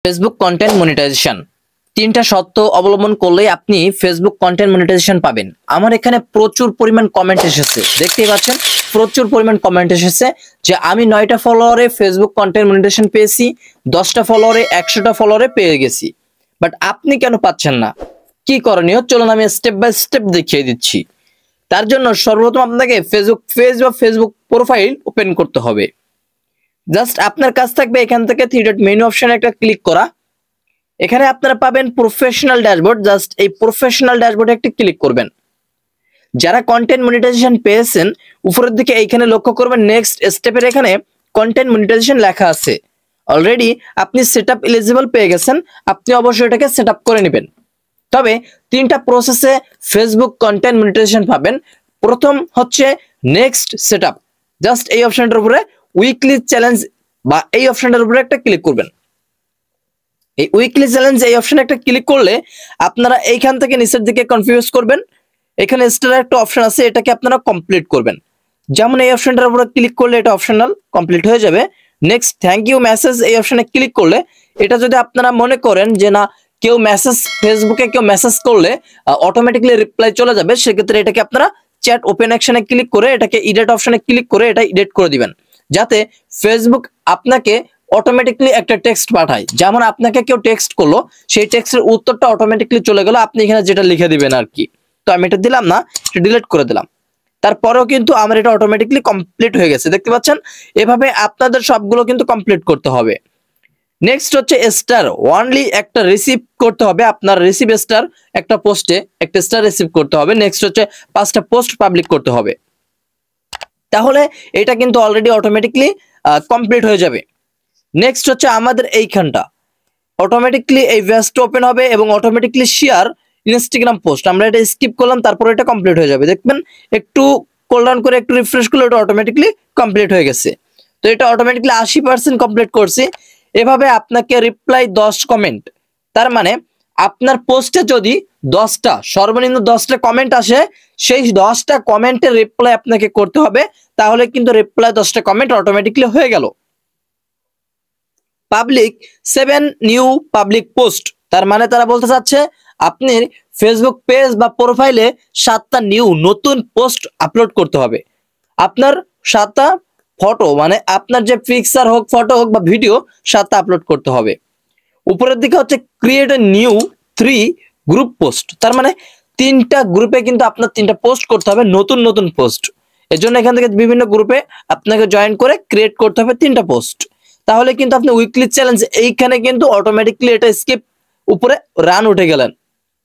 Facebook content monetization তিনটা শর্ত অবলম্বন করলে আপনি ফেসবুক কন্টেন্ট মনিটাইজেশন পাবেন। আমার এখানে প্রচুর পরিমাণ কমেন্ট এসেছে, দেখতেই পাচ্ছেন প্রচুর পরিমাণ কমেন্ট এসেছে যে আমি 9টা ফলোয়ারে ফেসবুক কন্টেন্ট মনিটাইজেশন পেয়েছি, 10টা ফলোয়ারে 100টা ফলোয়ারে পেয়ে গেছি, বাট আপনি কেন পাচ্ছেন না? কি করণীয় চলুন আমি স্টেপ বাই স্টেপ দেখিয়ে দিচ্ছি। তার জন্য সর্বপ্রথম আপনাকে ফেসবুক পেজ বা ফেসবুক প্রোফাইল ওপেন করতে হবে। জাস্ট আপনার কাজ থাকবে এখান থেকে থ্রি ডট মেনু অপশনে একটা ক্লিক করা। এখানে আপনারা পাবেন প্রফেশনাল ড্যাশবোর্ড, জাস্ট এই প্রফেশনাল ড্যাশবোর্ডে একটা ক্লিক করবেন। যারা কন্টেন্ট মনিটাইজেশন পেয়েছেন উপরের দিকে এইখানে লক্ষ্য করবেন নেক্সট স্টেপের এখানে কন্টেন্ট মনিটাইজেশন লেখা আছে। অলরেডি আপনি সেটআপ এলিজিবল পেয়ে গেছেন, আপনি অবশ্যই এটাকে সেটআপ করে নেবেন। তবে তিনটা প্রসেসে ফেসবুক কন্টেন্ট মনিটাইজেশন পাবেন। প্রথম হচ্ছে নেক্সট সেটআপ, জাস্ট এই অপশনটার উপরে উইকলি চ্যালেঞ্জ বা এই অপশনটার উপরে একটা ক্লিক করবেন। এই উইকলি চ্যালেঞ্জ এই অপশনে একটা ক্লিক করলে আপনারা এইখান থেকে নিচের দিকে কনফিউজ করবেন, এখানে স্টার একটা অপশন আছে, এটাকে আপনারা কমপ্লিট করবেন। যেমন এই অপশনটার উপরে ক্লিক করলে এটা অপশনাল কমপ্লিট হয়ে যাবে। নেক্সট থ্যাংক ইউ মেসেজ এই অপশনে ক্লিক করলে এটা যদি আপনারা মনে করেন যে না কেউ মেসেজ ফেসবুকে কেউ মেসেজ করলে অটোমেটিক্যালি রিপ্লাই চলে যাবে, সেক্ষেত্রে এটাকে আপনারা চ্যাট ওপেন অ্যাকশনে ক্লিক করে এটাকে এডিট অপশনে ক্লিক করে এটা এডিট করে দিবেন, যাতে ফেসবুক আপনাকে অটোমেটিক্যালি একটা টেক্সট পাঠায়। যেমন আপনাকে কেউ টেক্সট করলো, সেই টেক্সটের উত্তরটা অটোমেটিক্যালি চলে গেল, আপনি এখানে যেটা লিখে দিবেন আর কি। তো আমি এটা দিলাম না, এটা ডিলিট করে দিলাম। তারপরেও কিন্তু আমার এটা অটোমেটিক্যালি কমপ্লিট হয়ে গেছে, দেখতে পাচ্ছেন। এভাবে আপনাদের সবগুলো কিন্তু কমপ্লিট করতে হবে। নেক্সট হচ্ছে স্টার ওনলি একটা রিসিভ করতে হবে, আপনার রিসিভ স্টার একটা পোস্টে একটা স্টার রিসিভ করতে হবে। নেক্সট হচ্ছে 5টা পোস্ট পাবলিক করতে হবে, তাহলে এটা কিন্তু অলরেডি অটোমেটিক্যালি কমপ্লিট হয়ে যাবে। নেক্সট হচ্ছে আমাদের এইখানটা অটোমেটিক্যালি এই পেজটা ওপেন হবে এবং অটোমেটিক্যালি শেয়ার ইনস্টাগ্রাম পোস্ট, আমরা এটা স্কিপ করলাম, তারপর এটা কমপ্লিট হয়ে যাবে। দেখবেন একটু কোল ডাউন করে একটু রিফ্রেশ করলে এটা অটোমেটিক্যালি কমপ্লিট হয়ে গেছে। তো এটা অটোমেটিক্যালি 80% কমপ্লিট করছি। এভাবে আপনাকে রিপ্লাই 10 কমেন্ট, তার মানে আপনার পোস্টে যদি 10টা সর্বনিম্ন 10টা কমেন্ট আসে, সেই 10টা কমেন্টের রিপ্লাই আপনাকে করতে হবে, তাহলে কিন্তু রিপ্লাই 10টা কমেন্ট অটোমেটিক্যালি হয়ে গেল। পাবলিক 7 নিউ পাবলিক পোস্ট, তার মানে তারা বলতে চাচ্ছে আপনি ফেসবুক পেজ বা প্রোফাইলে 7টা নিউ নতুন পোস্ট আপলোড করতে হবে। আপনার 7টা ফটো মানে আপনার যে পিকচার হোক ফটো হোক বা ভিডিও 7টা আপলোড করতে হবে। উপরের দিকে হচ্ছে create a new 3 group post, তার মানে 3টা গ্রুপে কিন্তু আপনার 3টা পোস্ট করতে হবে, নতুন নতুন পোস্ট। এর জন্য এখান থেকে বিভিন্ন গ্রুপে আপনাকে জয়েন করে ক্রিয়েট করতে হবে 3টা পোস্ট, তাহলে কিন্তু আপনি উইকলি চ্যালেঞ্জ এইখানে কিন্তু অটোমেটিক্যালি এটা স্কিপ উপরে রান উঠে গেলেন।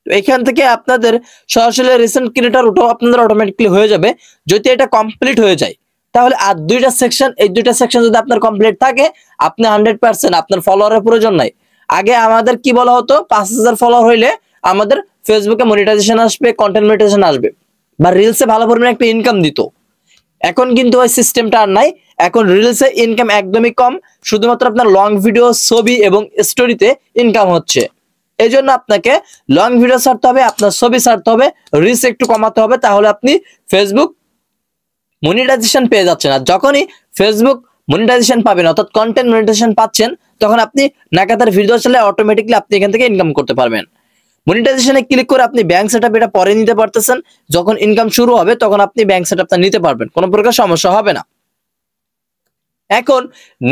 তো এখান থেকে আপনাদের সরাসরি রিসেন্ট ক্রিয়েটর ওটাও আপনাদের অটোমেটিক্যালি হয়ে যাবে। যদি এটা কমপ্লিট হয়ে যায় তাহলে আর 2টা সেকশন, এই 2টা সেকশন যদি আপনার কমপ্লিট থাকে আপনি 100% আপনার ফলোয়ারের প্রয়োজন নাই। আগে আমাদের কি বলা হতো 5000 ফলোয়ার হইলে আমাদের ফেসবুকে মনিটাইজেশন আসবে, কন্টেন্ট মনিটাইজেশন আসবে বা রিলসে ভালো পরিমাণে একটা ইনকাম দিত। এখন কিন্তু ওই সিস্টেমটা আর নাই, এখন রিলসে ইনকাম একদমই কম, শুধুমাত্র আপনার লং ভিডিও ছবি এবং স্টোরিতে ইনকাম হচ্ছে। এই জন্য আপনাকে লং ভিডিও ছাড়তে হবে, আপনার ছবি ছাড়তে হবে, রিলস একটু কমাতে হবে, তাহলে আপনি ফেসবুক মনিটাইজেশন পেয়ে যাচ্ছেন। আর যখনই ফেসবুক মনিটাইজেশন পাবেন অর্থাৎ কন্টেন্ট মনিটাইজেশন পাচ্ছেন, তখন আপনি নাকাতার ভিডিও চাইলে অটোমেটিক্যালি আপনি এখান থেকে ইনকাম করতে পারবেন। মনিটাইজেশনে ক্লিক করে আপনি ব্যাংক সেটআপ এটা পরে নিতে পারতেছেন, যখন ইনকাম শুরু হবে তখন আপনি ব্যাংক সেটআপটা নিতে পারবেন, কোনো প্রকার সমস্যা হবে না। এখন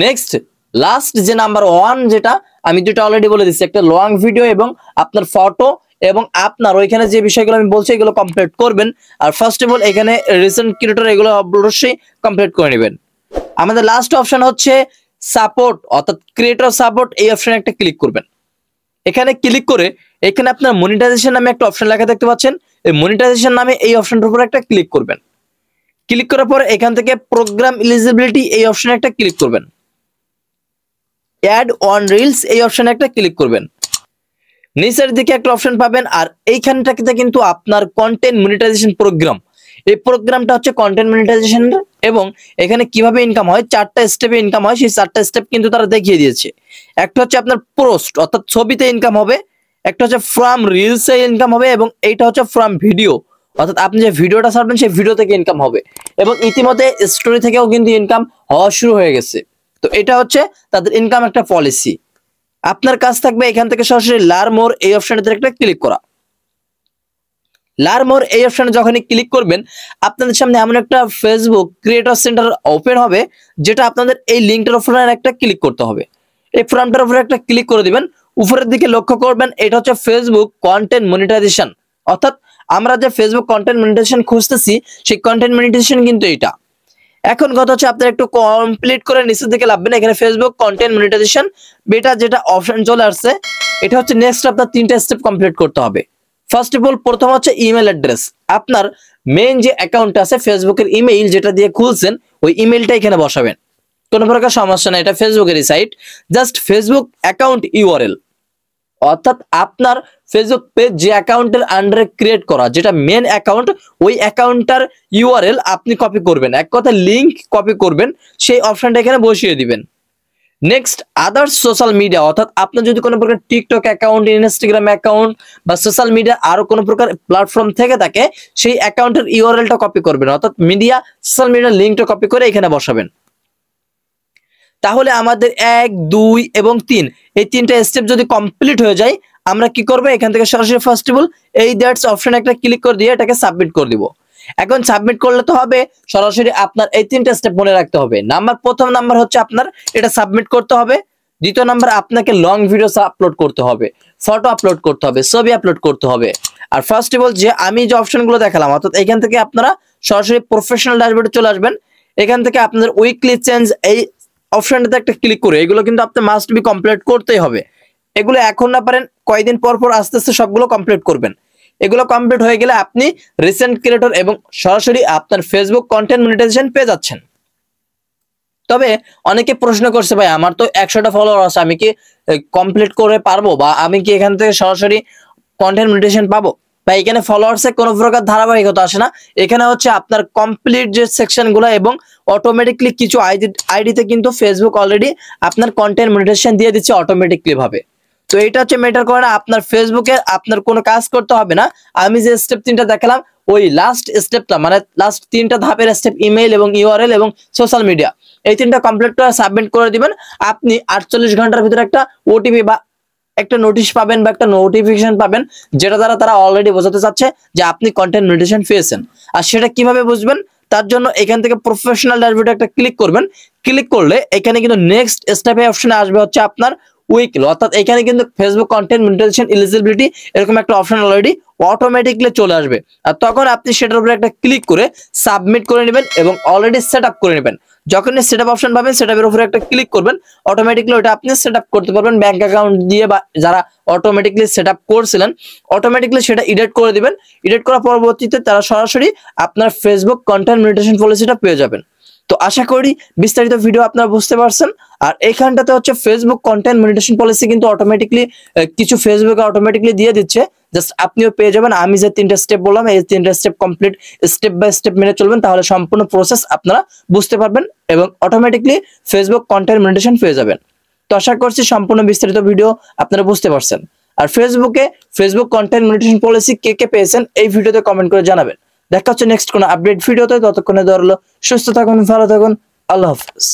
নেক্সট লাস্ট যে নাম্বার 1 যেটা আমি দুটো অলরেডি বলে দিচ্ছি, একটা লং ভিডিও এবং আপনার ফটো এবং আপনার ওইখানে যে বিষয়গুলো আমি বলছি এগুলো কমপ্লিট করবেন। আর ফার্স্ট অফ অল এখানে রিসেন্ট ক্রিয়েটর এগুলো অবশ্যই কমপ্লিট করে নেবেন। আমাদের লাস্ট অপশন হচ্ছে সাপোর্ট অর্থাৎ ক্রিয়েটর সাপোর্ট, এই অপশনে একটা ক্লিক করবেন। এখানে ক্লিক করে এখানে আপনার মনিটাইজেশন নামে একটা অপশন লেখা দেখতে পাচ্ছেন, এই মনিটাইজেশন নামে এই অপশনটার উপর একটা ক্লিক করবেন। ক্লিক করার পর এখান থেকে প্রোগ্রাম এলিজিবিলিটি এই অপশনে একটা ক্লিক করবেন। অ্যাড অন রিলস এই অপশনে একটা ক্লিক করবেন। নিচের দিকে একটা অপশন পাবেন, আর এইখানটাতে কিন্তু আপনার কন্টেন্ট মনিটাইজেশন প্রোগ্রাম, এই প্রোগ্রামটা হচ্ছে কন্টেন্ট মনিটাইজেশন এবং এখানে কিভাবে ইনকাম হয় 4টা স্টেপে ইনকাম হয়, সেই 4টা স্টেপ কিন্তু তারা দেখিয়ে দিয়েছে। একটা হচ্ছে আপনার পোস্ট অর্থাৎ ছবিতে ইনকাম হবে, একটা হচ্ছে ফ্রম রিলসে ইনকাম হবে এবং এইটা হচ্ছে ফ্রম ভিডিও অর্থাৎ আপনি যে ভিডিওটা ছাড়বেন সেই ভিডিও থেকে ইনকাম হবে, এবং ইতিমধ্যে স্টোরি থেকেও কিন্তু ইনকাম হওয়া শুরু হয়ে গেছে। তো এটা হচ্ছে তাদের ইনকাম একটা পলিসি। আপনার কাজ থাকবে এখান থেকে সরাসরি লার্ন মোর এই অপশনটাতে একটা ক্লিক করা। লার্ন মোর এই অপশনে যখনই ক্লিক করবেন আপনাদের সামনে এমন একটা ফেসবুক ক্রিয়েটর সেন্টার ওপেন হবে, যেটা আপনাদের এই লিঙ্কটার উপরে একটা ক্লিক করতে হবে। এই ফর্মটার উপরে একটা ক্লিক করে দিবেন। উপরের দিকে লক্ষ্য করবেন এটা হচ্ছে ফেসবুক কন্টেন্ট মনিটাইজেশন, অর্থাৎ আমরা যে ফেসবুক কন্টেন্ট মনিটাইজেশন খুঁজতেছি সেই কন্টেন্ট মনিটাইজেশন কিন্তু এটা। এখন কথা হচ্ছে আপনারা একটু কমপ্লিট করে নিচের দিকে লাভবেন, এখানে ফেসবুক কন্টেন্ট মনিটাইজেশন বেটা যেটা অপশন চলে আসছে, এটা হচ্ছে নেক্সট আপনার 3টা স্টেপ কমপ্লিট করতে হবে। ফার্স্ট অফ অল প্রথম হচ্ছে ইমেল অ্যাড্রেস। আপনার মেইন যে অ্যাকাউন্ট আছে ফেসবুকের ইমেইল যেটা দিয়ে খুলছেন ওই ইমেইলটা এখানে বসাবেন, কোনো প্রকার সমস্যা নাই, এটা ফেসবুকেরই site. Just Facebook account URL, অর্থাৎ আপনার ফেসবুক পেজ যে অ্যাকাউন্টের আন্ডারে ক্রিয়েট করা যেটা মেন অ্যাকাউন্ট, ওই অ্যাকাউন্টটার ইউআরএল আপনি কপি করবেন, এক কথা লিংক কপি করবেন, সেই অপশনটা এখানে বসিয়ে দিবেন। নেক্সট আদার্স সোশ্যাল মিডিয়া, অর্থাৎ আপনার যদি কোনো প্রকার টিকটক অ্যাকাউন্ট, ইনস্টাগ্রাম অ্যাকাউন্ট বা সোশ্যাল মিডিয়া আরো কোনো প্রকার প্ল্যাটফর্ম থেকে থাকে সেই অ্যাকাউন্টের ইউআরএলটা কপি করবেন, অর্থাৎ মিডিয়া সোশ্যাল মিডিয়ার লিঙ্কটা কপি করে এখানে বসাবেন। তাহলে আমাদের 1, 2 এবং 3 এই 3টা স্টেপ যদি কমপ্লিট হয়ে যায় আমরা কি করব, এখান থেকে সরাসরি ফার্স্ট অফ অল এই দ্যাটস অপশন একটা ক্লিক করে দিয়ে এটাকে সাবমিট করে দিব। এখন সাবমিট করলে তো হবে, সরাসরি আপনার এই 3টা স্টেপ মনে রাখতে হবে। প্রথম নাম্বার হচ্ছে আপনার এটা সাবমিট করতে হবে, দ্বিতীয় নাম্বার আপনাকে লং ভিডিওস আপলোড করতে হবে, ফটো আপলোড করতে হবে, ছবি আপলোড করতে হবে। আর ফার্স্ট অফ অল যে আমি যে অপশনগুলো দেখালাম, অর্থাৎ এখান থেকে আপনারা সরাসরি প্রফেশনাল ড্যাশবোর্ডে চলে আসবেন। এখান থেকে আপনাদের উইকলি চেঞ্জ এই অপশনটাতে একটা ক্লিক করে এগুলো কিন্তু আপনি মাস্ট বি কমপ্লিট করতেই হবে। এগুলো এখন না পারেন কয়েকদিন পর পর আস্তে আস্তে সবগুলো কমপ্লিট করবেন। এগুলো কমপ্লিট হয়ে গেলে আপনি রিসেন্ট ক্রিয়েটর এবং সরাসরি আপনার ফেসবুক কন্টেন্ট মনিটাইজেশন পেয়ে যাচ্ছেন। তবে অনেকে প্রশ্ন করছে ভাই আমার তো 100টা ফলোয়ার আছে, আমি কি কমপ্লিট করে পারবো বা আমি কি এখান থেকে সরাসরি কন্টেন্ট মনিটাইজেশন পাবো? বা এখানে ফলোয়ার্সে কোনো প্রকার ধারাবাহিকতা আসে না, এখানে হচ্ছে আপনার কমপ্লিট যে সেকশনগুলো এবং অটোমেটিকলি কিছু আইডিতে কিন্তু ফেসবুক অলরেডি আপনার কন্টেন্ট মনিটাইজেশন দিয়ে দিচ্ছে অটোমেটিকলি ভাবে। তো এটা হচ্ছে ম্যাটার করে না, আপনার ফেসবুকে আপনার কোনো কাজ করতে হবে না। আমি যে স্টেপ 3টা দেখালাম ওই লাস্ট স্টেপটা মানে লাস্ট 3টা ধাপের স্টেপ ইমেইল এবং ইউআরএল এবং সোশ্যাল মিডিয়া এই 3টা কমপ্লিট করে সাবমিট করে দিবেন। আপনি 48 ঘন্টার ভিতরে একটা ওটিপি বা একটা নোটিশ পাবেন বা একটা নোটিফিকেশন পাবেন, যেটা দ্বারা তারা অলরেডি বোঝাতে চাচ্ছে যে আপনি কন্টেন্ট মনিটাইজেশন পেয়েছেন। আর সেটা কিভাবে বুঝবেন, তার জন্য এখান থেকে প্রফেশনাল ড্যাশবোর্ডে একটা ক্লিক করবেন। ক্লিক করলে এখানে কিন্তু নেক্সট স্টেপে অপশনে আসবে হচ্ছে আপনার উইকলি, অর্থাৎ এখানে কিন্তু ফেসবুক কন্টেন্ট মনিটাইজেশন এলিজিবিলিটি এরকম একটা অপশন অলরেডি অটোমেটিকলি চলে আসবে। আর তখন আপনি সেটার উপরে একটা ক্লিক করে সাবমিট করে নেবেন এবং অলরেডি সেট আপ করে নেবেন। যখনই সেটআপ অপশন পাবেন সেটআপের উপরে একটা ক্লিক করবেন, অটোমেটিকলি ওটা আপনি সেটআপ করতে পারবেন ব্যাংক অ্যাকাউন্ট দিয়ে, বা যারা অটোমেটিকলি সেটআপ করছিলেন অটোমেটিকলি সেটা এডিট করে দিবেন। এডিট করার পরবর্তীতে তারা সরাসরি আপনার ফেসবুক কন্টেন্ট মনিটাইজেশন পলিসিটা পেয়ে যাবেন। তো আশা করি বিস্তারিত ভিডিও আপনারা বুঝতে পারছেন। আর এইখানটাতে হচ্ছে ফেসবুক কন্টেন্ট মনিটাইজেশন পলিসি কিন্তু অটোমেটিকলি কিছু ফেসবুকে অটোমেটিকলি দিয়ে দিচ্ছে, জাস্ট আপনিও পেয়ে যাবেন। আমি যে 3টা স্টেপ বললাম এই 3টা step complete step by step মেনে চলবেন, তাহলে সম্পূর্ণ প্রসেস আপনারা বুঝতে পারবেন এবং অটোমেটিকলি ফেসবুক কন্টেন্ট মনিটাইজেশন পেয়ে যাবেন। তো আশা করছি সম্পূর্ণ বিস্তারিত ভিডিও আপনারা বুঝতে পারছেন। আর ফেসবুক কন্টেন্ট মনিটাইজেশন পলিসি কে কে পেয়েছেন এই ভিডিওতে কমেন্ট করে জানাবেন। দেখা হচ্ছে নেক্সট কোনো আপডেট ভিডিওতে, ততক্ষণে ধরলো সুস্থ থাকুন, ভালো থাকুন, আল্লাহ হাফেজ।